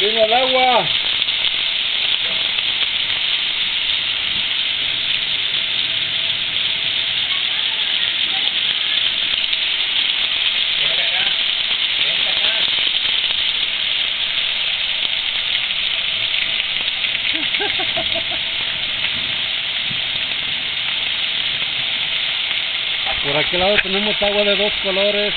¡Vino el agua! Por aquel lado tenemos agua de dos colores.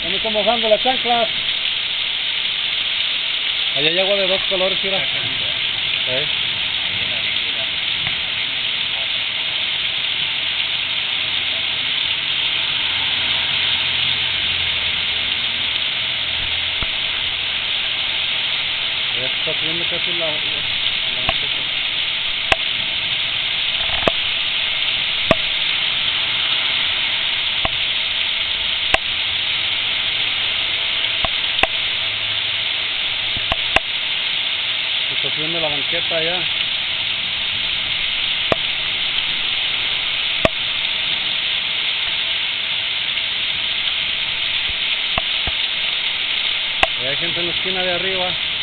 Ya me están mojando las chanclas. Allá hay agua de dos colores, mira. ¿Eh? Ya está subiendo casi la banqueta. Está subiendo la banqueta ya. Hay gente en la esquina de arriba.